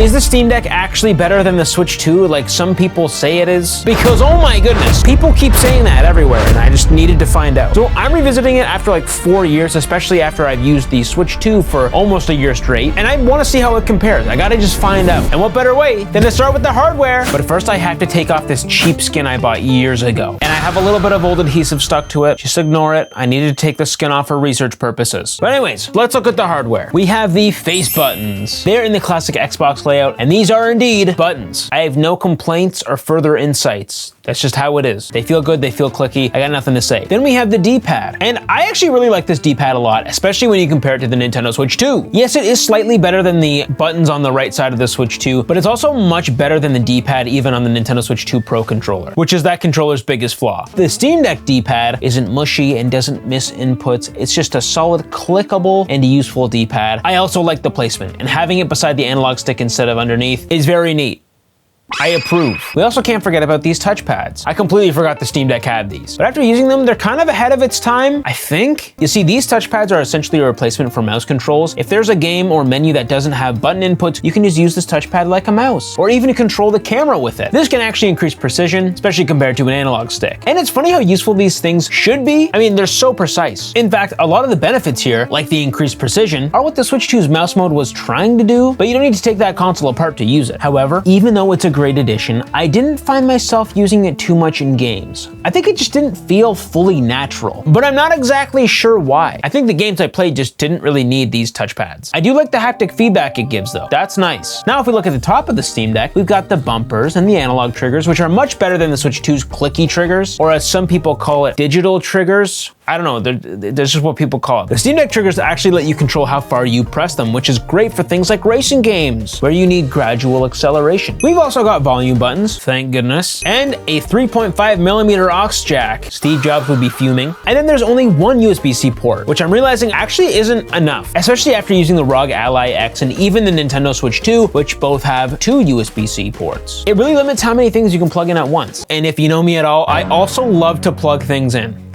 Is the Steam Deck actually better than the Switch 2 like some people say it is? Because oh my goodness, people keep saying that everywhere and I just needed to find out. So I'm revisiting it after like 4 years, especially after I've used the Switch 2 for almost a year straight, and I want to see how it compares. I gotta just find out. And what better way than to start with the hardware? But first I have to take off this cheap skin I bought years ago. And I have a little bit of old adhesive stuck to it. Just ignore it. I needed to take the skin off for research purposes. But anyways, let's look at the hardware. We have the face buttons. They're in the classic Xbox layout, and these are indeed buttons. I have no complaints or further insights. That's just how it is. They feel good, they feel clicky. I got nothing to say. Then we have the D-pad. And I actually really like this D-pad a lot, especially when you compare it to the Nintendo Switch 2. Yes, it is slightly better than the buttons on the right side of the Switch 2, but it's also much better than the D-pad even on the Nintendo Switch 2 Pro controller, which is that controller's biggest flaw. The Steam Deck D-pad isn't mushy and doesn't miss inputs. It's just a solid, clickable, and useful D-pad. I also like the placement, and having it beside the analog stick instead of underneath is very neat. I approve. We also can't forget about these touchpads. I completely forgot the Steam Deck had these, but after using them, they're kind of ahead of its time, I think. You see, these touchpads are essentially a replacement for mouse controls. If there's a game or menu that doesn't have button inputs, you can just use this touchpad like a mouse, or even control the camera with it. This can actually increase precision, especially compared to an analog stick. And it's funny how useful these things should be. I mean, they're so precise. In fact, a lot of the benefits here, like the increased precision, are what the Switch 2's mouse mode was trying to do, but you don't need to take that console apart to use it. However, even though it's a great addition, I didn't find myself using it too much in games. I think it just didn't feel fully natural, but I'm not exactly sure why. I think the games I played just didn't really need these touchpads. I do like the haptic feedback it gives though. That's nice. Now if we look at the top of the Steam Deck, we've got the bumpers and the analog triggers, which are much better than the Switch 2's clicky triggers, or as some people call it, digital triggers. I don't know, that's just what people call it. The Steam Deck triggers actually let you control how far you press them, which is great for things like racing games, where you need gradual acceleration. We've also got volume buttons, thank goodness, and a 3.5mm aux jack. Steve Jobs would be fuming. And then there's only one USB-C port, which I'm realizing actually isn't enough, especially after using the ROG Ally X and even the Nintendo Switch 2, which both have 2 USB-C ports. It really limits how many things you can plug in at once. And if you know me at all, I also love to plug things in.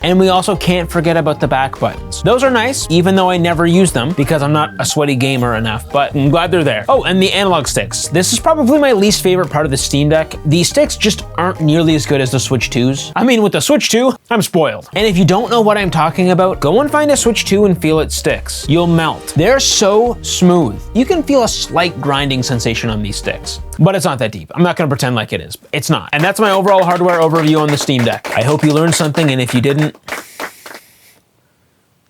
And we also can't forget about the back buttons. Those are nice, even though I never use them because I'm not a sweaty gamer enough, but I'm glad they're there. Oh, and the analog sticks. This is probably my least favorite part of the Steam Deck. These sticks just aren't nearly as good as the Switch 2's. I mean, with the Switch 2, I'm spoiled. And if you don't know what I'm talking about, go and find a Switch 2 and feel its sticks. You'll melt. They're so smooth. You can feel a slight grinding sensation on these sticks, but it's not that deep. I'm not gonna pretend like it is. It's not. And that's my overall hardware overview on the Steam Deck. I hope you learned something, and if you didn't,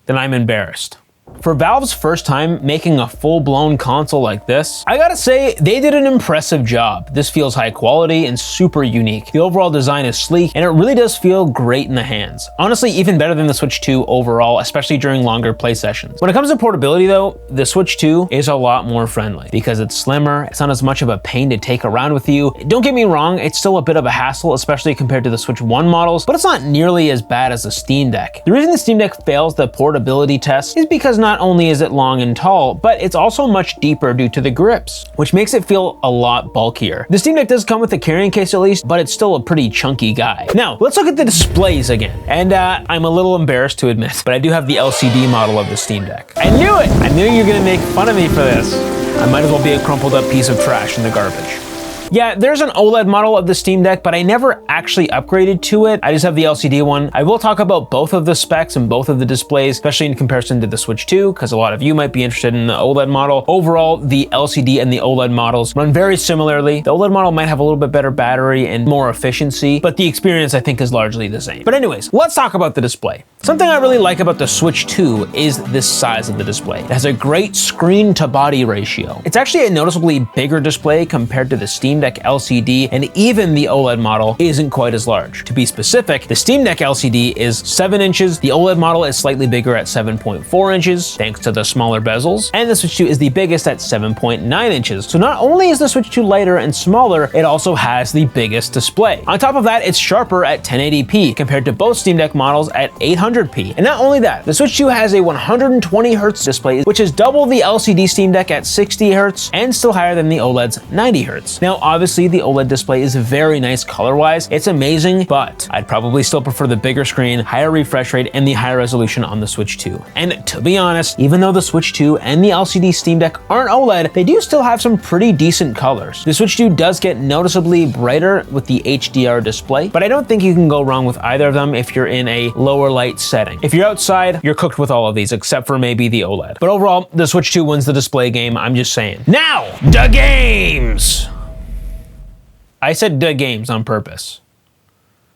then I'm embarrassed. For Valve's first time making a full-blown console like this, I gotta say, they did an impressive job. This feels high quality and super unique. The overall design is sleek, and it really does feel great in the hands. Honestly, even better than the Switch 2 overall, especially during longer play sessions. When it comes to portability though, the Switch 2 is a lot more friendly because it's slimmer, it's not as much of a pain to take around with you. Don't get me wrong, it's still a bit of a hassle, especially compared to the Switch 1 models, but it's not nearly as bad as the Steam Deck. The reason the Steam Deck fails the portability test is because not only is it long and tall, but it's also much deeper due to the grips, which makes it feel a lot bulkier. The Steam Deck does come with a carrying case at least, but it's still a pretty chunky guy. Now, let's look at the displays again. And I'm a little embarrassed to admit, but I do have the LCD model of the Steam Deck. I knew it! I knew you were gonna make fun of me for this. I might as well be a crumpled up piece of trash in the garbage. Yeah, there's an OLED model of the Steam Deck, but I never actually upgraded to it. I just have the LCD one. I will talk about both of the specs and both of the displays, especially in comparison to the Switch 2, because a lot of you might be interested in the OLED model. Overall, the LCD and the OLED models run very similarly. The OLED model might have a little bit better battery and more efficiency, but the experience I think is largely the same. But anyways, let's talk about the display. Something I really like about the Switch 2 is the size of the display. It has a great screen to body ratio. It's actually a noticeably bigger display compared to the Steam Deck LCD, and even the OLED model isn't quite as large. To be specific, the Steam Deck LCD is 7 inches, the OLED model is slightly bigger at 7.4 inches, thanks to the smaller bezels, and the Switch 2 is the biggest at 7.9 inches. So not only is the Switch 2 lighter and smaller, it also has the biggest display. On top of that, it's sharper at 1080p compared to both Steam Deck models at 800p. And not only that, the Switch 2 has a 120 Hz display, which is double the LCD Steam Deck at 60 Hz and still higher than the OLED's 90 Hz. Now, obviously the OLED display is very nice color-wise. It's amazing, but I'd probably still prefer the bigger screen, higher refresh rate, and the higher resolution on the Switch 2. And to be honest, even though the Switch 2 and the LCD Steam Deck aren't OLED, they do still have some pretty decent colors. The Switch 2 does get noticeably brighter with the HDR display, but I don't think you can go wrong with either of them if you're in a lower light setting. If you're outside, you're cooked with all of these, except for maybe the OLED. But overall, the Switch 2 wins the display game, I'm just saying. Now, the games! I said the games on purpose,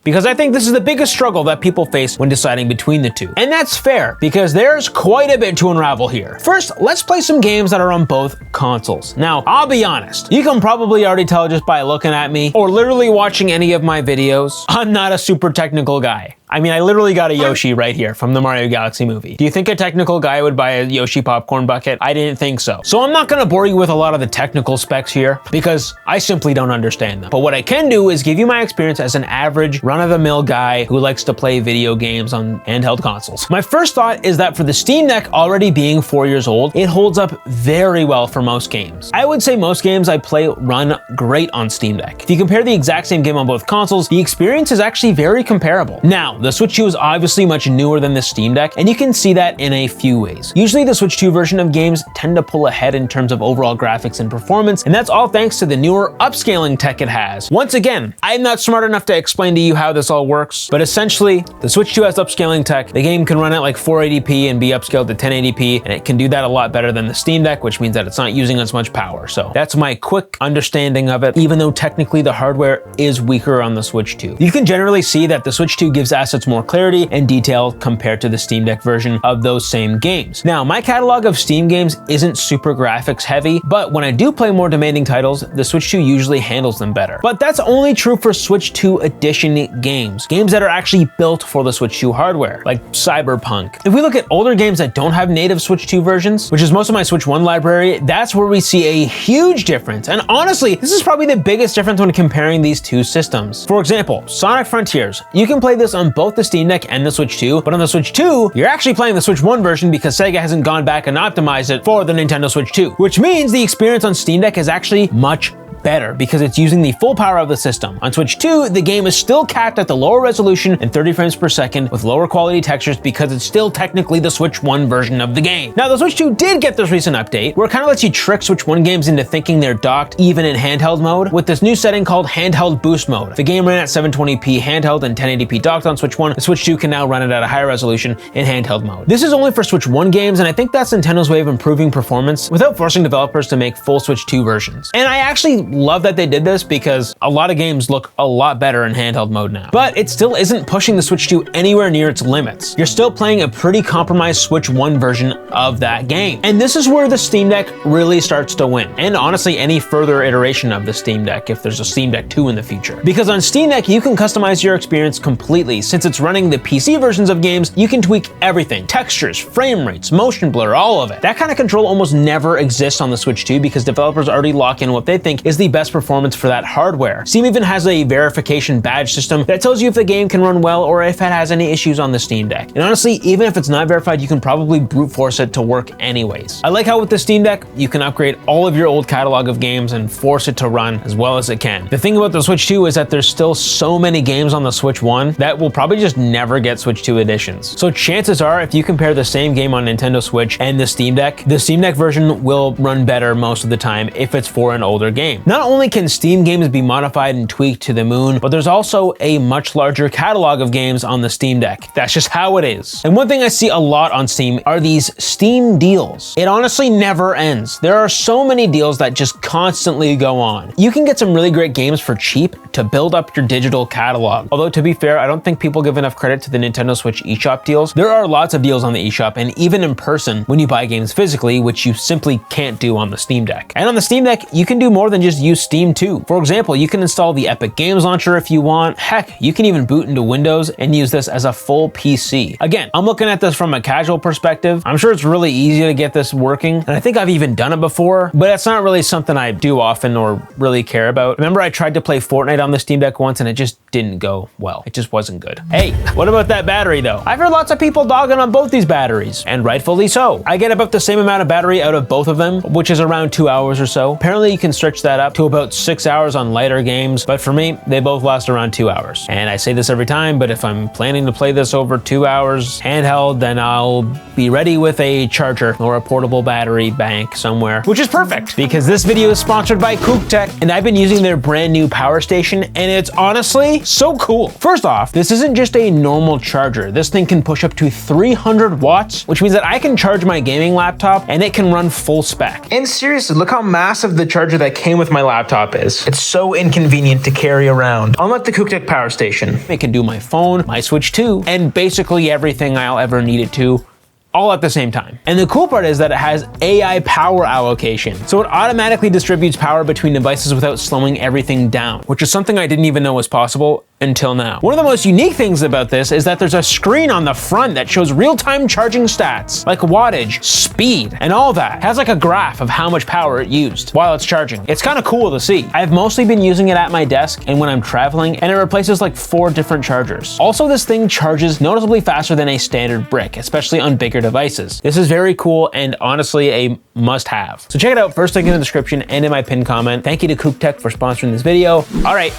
because I think this is the biggest struggle that people face when deciding between the two. And that's fair, because there's quite a bit to unravel here. First, let's play some games that are on both consoles. Now, I'll be honest, you can probably already tell just by looking at me, or literally watching any of my videos, I'm not a super technical guy. I mean, I literally got a Yoshi right here from the Mario Galaxy movie. Do you think a technical guy would buy a Yoshi popcorn bucket? I didn't think so. So I'm not gonna bore you with a lot of the technical specs here, because I simply don't understand them. But what I can do is give you my experience as an average, run-of-the-mill guy who likes to play video games on handheld consoles. My first thought is that for the Steam Deck already being 4 years old, it holds up very well for most games. I would say most games I play run great on Steam Deck. If you compare the exact same game on both consoles, the experience is actually very comparable. Now, the Switch 2 is obviously much newer than the Steam Deck, and you can see that in a few ways. Usually the Switch 2 version of games tend to pull ahead in terms of overall graphics and performance, and that's all thanks to the newer upscaling tech it has. Once again, I'm not smart enough to explain to you how this all works, but essentially, the Switch 2 has upscaling tech. The game can run at like 480p and be upscaled to 1080p, and it can do that a lot better than the Steam Deck, which means that it's not using as much power. So that's my quick understanding of it, even though technically the hardware is weaker on the Switch 2. You can generally see that the Switch 2 gives assets more clarity and detail compared to the Steam Deck version of those same games. Now, my catalog of Steam games isn't super graphics heavy, but when I do play more demanding titles, the Switch 2 usually handles them better. But that's only true for Switch 2 Edition games that are actually built for the Switch 2 hardware, like Cyberpunk. If we look at older games that don't have native Switch 2 versions, which is most of my Switch 1 library, that's where we see a huge difference. And honestly, this is probably the biggest difference when comparing these two systems. For example, Sonic Frontiers. You can play this on both the Steam Deck and the Switch 2, but on the Switch 2, you're actually playing the Switch 1 version because Sega hasn't gone back and optimized it for the Nintendo Switch 2, which means the experience on Steam Deck is actually much better because it's using the full power of the system. On Switch 2, the game is still capped at the lower resolution and 30 frames per second with lower quality textures because it's still technically the Switch 1 version of the game. Now, the Switch 2 did get this recent update where it kind of lets you trick Switch 1 games into thinking they're docked even in handheld mode with this new setting called Handheld Boost Mode. If the game ran at 720p handheld and 1080p docked on Switch 1, the Switch 2 can now run it at a higher resolution in handheld mode. This is only for Switch 1 games, and I think that's Nintendo's way of improving performance without forcing developers to make full Switch 2 versions. And I actually love that they did this because a lot of games look a lot better in handheld mode now. But it still isn't pushing the Switch 2 anywhere near its limits. You're still playing a pretty compromised Switch 1 version of that game. And this is where the Steam Deck really starts to win. And honestly, any further iteration of the Steam Deck if there's a Steam Deck 2 in the future. Because on Steam Deck, you can customize your experience completely. Since it's running the PC versions of games, you can tweak everything. Textures, frame rates, motion blur, all of it. That kind of control almost never exists on the Switch 2 because developers already lock in what they think is the best performance for that hardware. Steam even has a verification badge system that tells you if the game can run well or if it has any issues on the Steam Deck. And honestly, even if it's not verified, you can probably brute force it to work anyways. I like how with the Steam Deck, you can upgrade all of your old catalog of games and force it to run as well as it can. The thing about the Switch 2 is that there's still so many games on the Switch 1 that will probably just never get Switch 2 editions. So chances are, if you compare the same game on Nintendo Switch and the Steam Deck version will run better most of the time if it's for an older game. Not only can Steam games be modified and tweaked to the moon, but there's also a much larger catalog of games on the Steam Deck. That's just how it is. And one thing I see a lot on Steam are these Steam deals. It honestly never ends. There are so many deals that just constantly go on. You can get some really great games for cheap to build up your digital catalog. Although to be fair, I don't think people give enough credit to the Nintendo Switch eShop deals. There are lots of deals on the eShop and even in person when you buy games physically, which you simply can't do on the Steam Deck. And on the Steam Deck, you can do more than just use Steam too. For example, you can install the Epic Games Launcher if you want. Heck, you can even boot into Windows and use this as a full PC. Again, I'm looking at this from a casual perspective. I'm sure it's really easy to get this working, and I think I've even done it before, but it's not really something I do often or really care about. Remember, I tried to play Fortnite on the Steam Deck once and it just didn't go well. It just wasn't good. Hey, what about that battery though? I've heard lots of people dogging on both these batteries, and rightfully so. I get about the same amount of battery out of both of them, which is around 2 hours or so. Apparently you can stretch that up to about 6 hours on lighter games, but for me, they both last around 2 hours. And I say this every time, but if I'm planning to play this over 2 hours handheld, then I'll be ready with a charger or a portable battery bank somewhere, which is perfect because this video is sponsored by Tech, and I've been using their brand new power station, and it's honestly so cool. First off, this isn't just a normal charger. This thing can push up to 300 watts, which means that I can charge my gaming laptop and it can run full spec. And seriously, look how massive the charger that came with my laptop is. It's so inconvenient to carry around. Unlike the Tech power station, it can do my phone, my Switch 2, and basically everything I'll ever need it to, all at the same time. And the cool part is that it has AI power allocation. So it automatically distributes power between devices without slowing everything down, which is something I didn't even know was possible until now. One of the most unique things about this is that there's a screen on the front that shows real-time charging stats, like wattage, speed, and all that. It has like a graph of how much power it used while it's charging. It's kind of cool to see. I've mostly been using it at my desk and when I'm traveling, and it replaces like 4 different chargers. Also, this thing charges noticeably faster than a standard brick, especially on bigger devices. This is very cool and honestly a must-have. So check it out, first link in the description and in my pinned comment. Thank you to Tech for sponsoring this video. All right.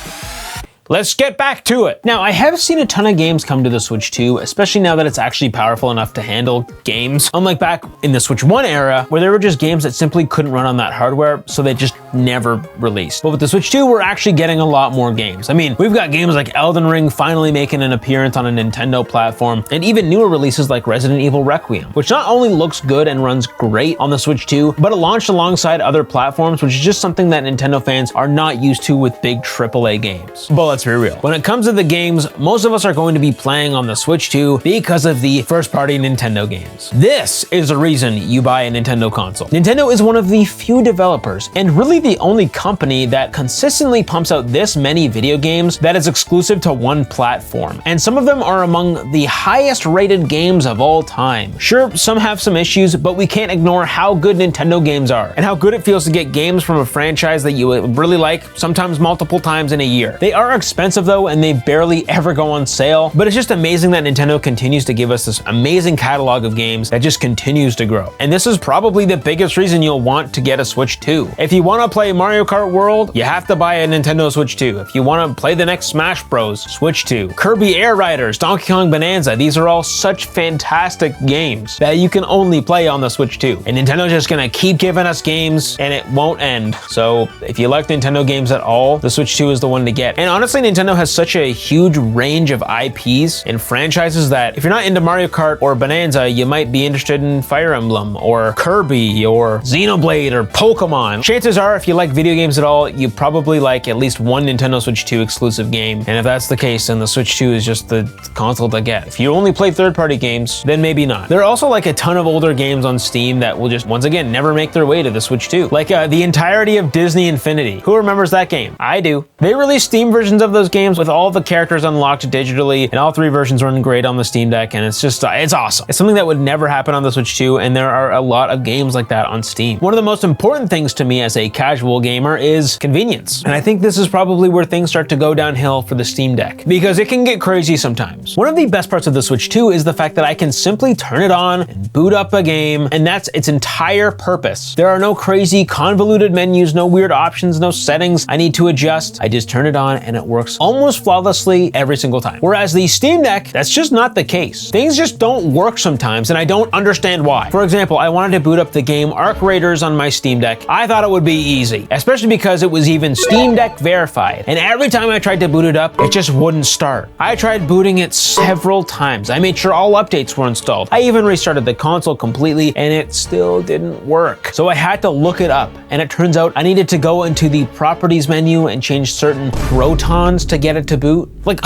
Let's get back to it. Now, I have seen a ton of games come to the Switch 2, especially now that it's actually powerful enough to handle games. Unlike back in the Switch 1 era, where there were just games that simply couldn't run on that hardware, so they just never released. But with the Switch 2, we're actually getting a lot more games. I mean, we've got games like Elden Ring finally making an appearance on a Nintendo platform, and even newer releases like Resident Evil Requiem, which not only looks good and runs great on the Switch 2, but it launched alongside other platforms, which is just something that Nintendo fans are not used to with big AAA games. But let's be real. When it comes to the games, most of us are going to be playing on the Switch 2 because of the first-party Nintendo games. This is the reason you buy a Nintendo console. Nintendo is one of the few developers, and really the only company that consistently pumps out this many video games that is exclusive to one platform. And some of them are among the highest rated games of all time. Sure, some have some issues, but we can't ignore how good Nintendo games are and how good it feels to get games from a franchise that you really like, sometimes multiple times in a year. They are expensive though, and they barely ever go on sale, but it's just amazing that Nintendo continues to give us this amazing catalog of games that just continues to grow. And this is probably the biggest reason you'll want to get a Switch 2. If you want to play Mario Kart World, you have to buy a Nintendo Switch 2. If you want to play the next Smash Bros, Switch 2. Kirby Air Riders, Donkey Kong Bonanza, these are all such fantastic games that you can only play on the Switch 2. And Nintendo's just gonna keep giving us games and it won't end. So if you like Nintendo games at all, the Switch 2 is the one to get. And honestly, Nintendo has such a huge range of IPs and franchises that if you're not into Mario Kart or Bonanza, you might be interested in Fire Emblem or Kirby or Xenoblade or Pokemon. Chances are, if you like video games at all, you probably like at least one Nintendo Switch 2 exclusive game. And if that's the case, then the Switch 2 is just the console to get. If you only play third-party games, then maybe not. There are also like a ton of older games on Steam that will just, once again, never make their way to the Switch 2. Like the entirety of Disney Infinity. Who remembers that game? I do. They released Steam versions of those games with all the characters unlocked digitally, and all 3 versions run great on the Steam Deck, and it's just, it's awesome. It's something that would never happen on the Switch 2, and there are a lot of games like that on Steam. One of the most important things to me as a casual gamer is convenience, and I think this is probably where things start to go downhill for the Steam Deck, because it can get crazy sometimes. One of the best parts of the Switch 2 is the fact that I can simply turn it on and boot up a game, and that's its entire purpose. There are no crazy convoluted menus, no weird options, no settings I need to adjust. I just turn it on and it works almost flawlessly every single time. Whereas the Steam Deck, that's just not the case. Things just don't work sometimes, and I don't understand why. For example, I wanted to boot up the game Arc Raiders on my Steam Deck. I thought it would be easy, especially because it was even Steam Deck verified. And every time I tried to boot it up, it just wouldn't start. I tried booting it several times. I made sure all updates were installed. I even restarted the console completely, and it still didn't work. So I had to look it up, and it turns out I needed to go into the properties menu and change certain protons to get it to boot. Like,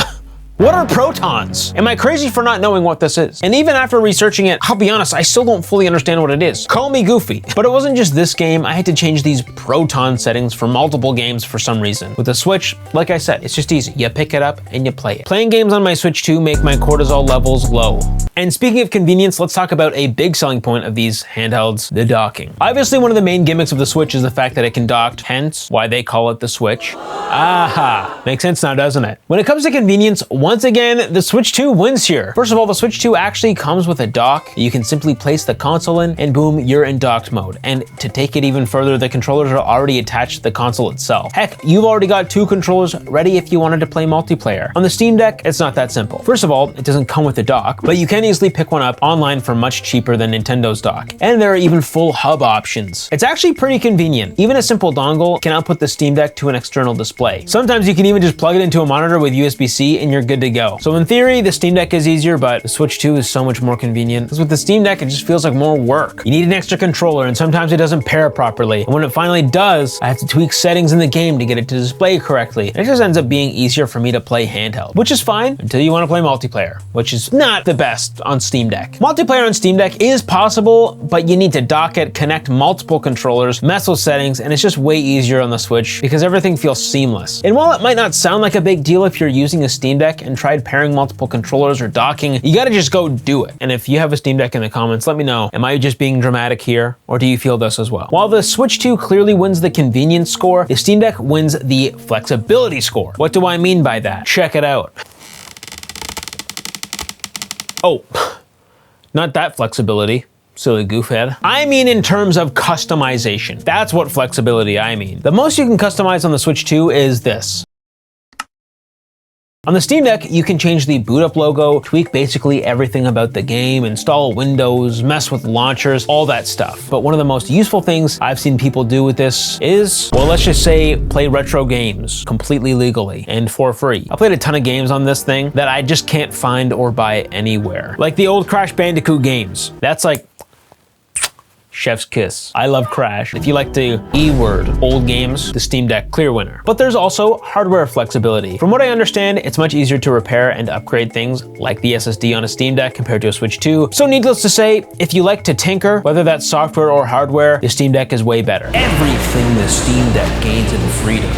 what are protons? Am I crazy for not knowing what this is? And even after researching it, I'll be honest, I still don't fully understand what it is. Call me goofy. But it wasn't just this game. I had to change these proton settings for multiple games for some reason. With the Switch, like I said, it's just easy. You pick it up and you play it. Playing games on my Switch 2 make my cortisol levels low. And speaking of convenience, let's talk about a big selling point of these handhelds, the docking. Obviously, one of the main gimmicks of the Switch is the fact that it can dock, hence why they call it the Switch. Aha, makes sense now, doesn't it? When it comes to convenience, one once again, the Switch 2 wins here. First of all, the Switch 2 actually comes with a dock. You can simply place the console in and boom, you're in docked mode. And to take it even further, the controllers are already attached to the console itself. Heck, you've already got 2 controllers ready if you wanted to play multiplayer. On the Steam Deck, it's not that simple. First of all, it doesn't come with a dock, but you can easily pick one up online for much cheaper than Nintendo's dock. And there are even full hub options. It's actually pretty convenient. Even a simple dongle can output the Steam Deck to an external display. Sometimes you can even just plug it into a monitor with USB-C and you're good to go. So in theory, the Steam Deck is easier, but the Switch 2 is so much more convenient. Because with the Steam Deck, it just feels like more work. You need an extra controller and sometimes it doesn't pair properly. And when it finally does, I have to tweak settings in the game to get it to display correctly. And it just ends up being easier for me to play handheld, which is fine until you want to play multiplayer, which is not the best on Steam Deck. Multiplayer on Steam Deck is possible, but you need to dock it, connect multiple controllers, mess with settings, and it's just way easier on the Switch because everything feels seamless. And while it might not sound like a big deal if you're using a Steam Deck and tried pairing multiple controllers or docking, you gotta just go do it. And if you have a Steam Deck in the comments, let me know. Am I just being dramatic here, or do you feel this as well? While the Switch 2 clearly wins the convenience score, the Steam Deck wins the flexibility score. What do I mean by that? Check it out. Oh, not that flexibility. Silly goofhead. I mean in terms of customization. That's what flexibility I mean. The most you can customize on the Switch 2 is this. On the Steam Deck, you can change the boot up logo, tweak basically everything about the game, install Windows, mess with launchers, all that stuff. But one of the most useful things I've seen people do with this is, well, let's just say play retro games completely legally and for free. I played a ton of games on this thing that I just can't find or buy anywhere. Like the old Crash Bandicoot games. That's like chef's kiss. I love Crash. If you like the E-word, old games, the Steam Deck, clear winner. But there's also hardware flexibility. From what I understand, it's much easier to repair and upgrade things like the SSD on a Steam Deck compared to a Switch 2. So needless to say, if you like to tinker, whether that's software or hardware, the Steam Deck is way better. Everything the Steam Deck gains in freedom,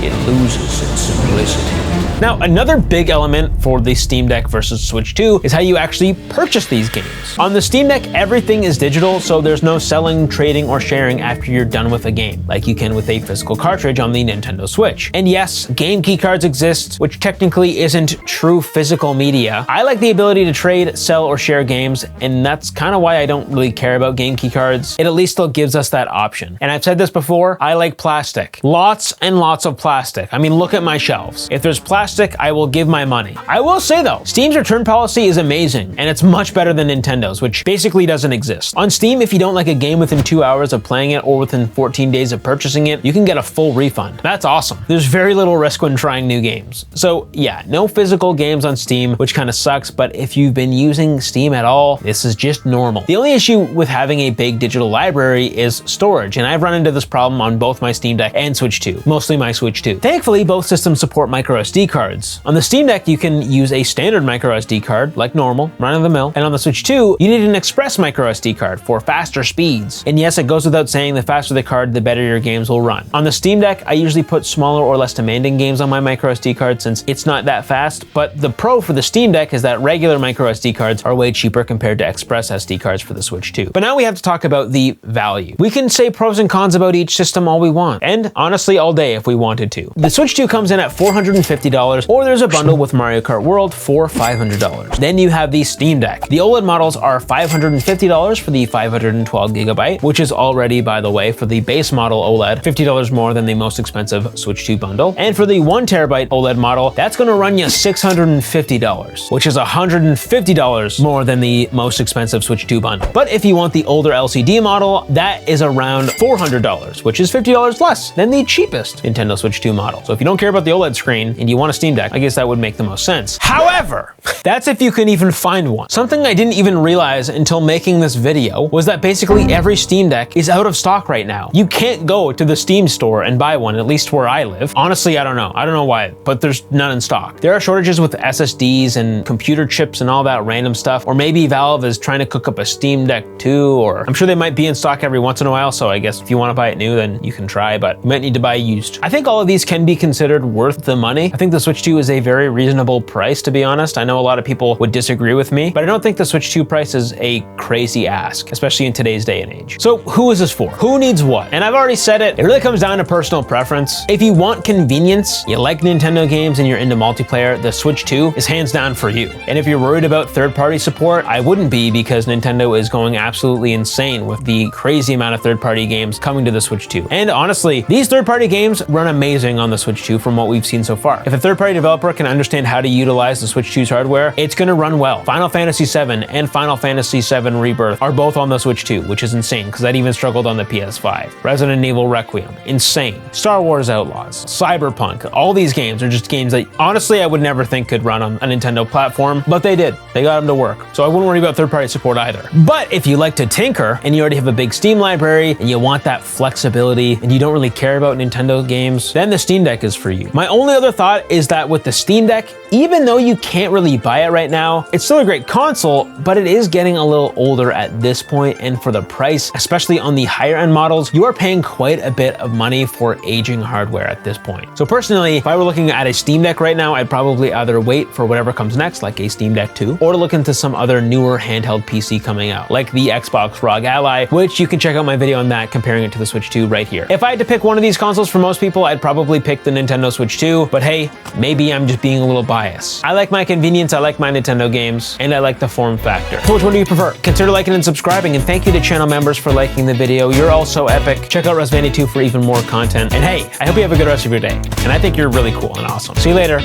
it loses in simplicity. Now, another big element for the Steam Deck versus Switch 2 is how you actually purchase these games. On the Steam Deck, everything is digital, so there's no selling, trading, or sharing after you're done with a game, like you can with a physical cartridge on the Nintendo Switch. And yes, game keycards exist, which technically isn't true physical media. I like the ability to trade, sell, or share games, and that's kind of why I don't really care about game keycards. It at least still gives us that option. And I've said this before, I like plastic. Lots and lots of plastic. I mean, look at my shelves. If there's plastic, I will give my money. I will say though, Steam's return policy is amazing, and it's much better than Nintendo's, which basically doesn't exist. On Steam, if you don't like a game within 2 hours of playing it or within 14 days of purchasing it, you can get a full refund. That's awesome. There's very little risk when trying new games. So yeah, no physical games on Steam, which kind of sucks, but if you've been using Steam at all, this is just normal. The only issue with having a big digital library is storage, and I've run into this problem on both my Steam Deck and Switch 2, mostly my Switch 2. Thankfully, both systems support micro SD cards. On the Steam Deck, you can use a standard micro SD card, like normal, run-of-the-mill, and on the Switch 2, you need an express micro SD card for faster speeds. And yes, it goes without saying, the faster the card, the better your games will run. On the Steam Deck, I usually put smaller or less demanding games on my micro SD card since it's not that fast, but the pro for the Steam Deck is that regular micro SD cards are way cheaper compared to express SD cards for the Switch 2. But now we have to talk about the value. We can say pros and cons about each system all we want, and honestly all day if we wanted to. The Switch 2 comes in at $450, or there's a bundle with Mario Kart World for $500. Then you have the Steam Deck. The OLED models are $550 for the 512 gigabyte, which is already, by the way, for the base model OLED, $50 more than the most expensive Switch 2 bundle. And for the 1 terabyte OLED model, that's gonna run you $650, which is $150 more than the most expensive Switch 2 bundle. But if you want the older LCD model, that is around $400, which is $50 less than the cheapest Nintendo Switch 2 model. So if you don't care about the OLED screen and you want a Steam Deck, I guess that would make the most sense. However, that's if you can even find one. Something I didn't even realize until making this video was that basically every Steam Deck is out of stock right now. You can't go to the Steam store and buy one, at least where I live. Honestly, I don't know why, but there's none in stock. There are shortages with SSDs and computer chips and all that random stuff, or maybe Valve is trying to cook up a Steam Deck 2, or I'm sure they might be in stock every once in a while, so I guess if you want to buy it new, then you can try, but you might need to buy used. I think all all of these can be considered worth the money, I think the Switch 2 is a very reasonable price, to be honest. I know a lot of people would disagree with me, but I don't think the Switch 2 price is a crazy ask, especially in today's day and age. So who is this for? Who needs what? And I've already said it, it really comes down to personal preference. If you want convenience, you like Nintendo games, and you're into multiplayer, the Switch 2 is hands down for you. And if you're worried about third-party support, I wouldn't be, because Nintendo is going absolutely insane with the crazy amount of third-party games coming to the Switch 2. And honestly, these third-party games run amazing on the Switch 2 from what we've seen so far. If a third-party developer can understand how to utilize the Switch 2's hardware, it's gonna run well. Final Fantasy VII and Final Fantasy VII Rebirth are both on the Switch 2, which is insane, because that even struggled on the PS5. Resident Evil Requiem, insane. Star Wars Outlaws, Cyberpunk, all these games are just games that honestly I would never think could run on a Nintendo platform, but they did. They got them to work. So I wouldn't worry about third-party support either. But if you like to tinker and you already have a big Steam library and you want that flexibility and you don't really care about Nintendo games, then the Steam Deck is for you. My only other thought is that with the Steam Deck, even though you can't really buy it right now, it's still a great console, but it is getting a little older at this point, and for the price, especially on the higher end models, you are paying quite a bit of money for aging hardware at this point. So personally, if I were looking at a Steam Deck right now, I'd probably either wait for whatever comes next, like a Steam Deck 2, or look into some other newer handheld PC coming out, like the Xbox ROG Ally, which you can check out my video on that, comparing it to the Switch 2 right here. If I had to pick one of these consoles for most people, I'd probably pick the Nintendo Switch 2, but hey, maybe I'm just being a little biased. I like my convenience, I like my Nintendo games, and I like the form factor. So which one do you prefer? Consider liking and subscribing, and thank you to channel members for liking the video. You're all so epic. Check out Russ Vandy 2 for even more content. And hey, I hope you have a good rest of your day. And I think you're really cool and awesome. See you later.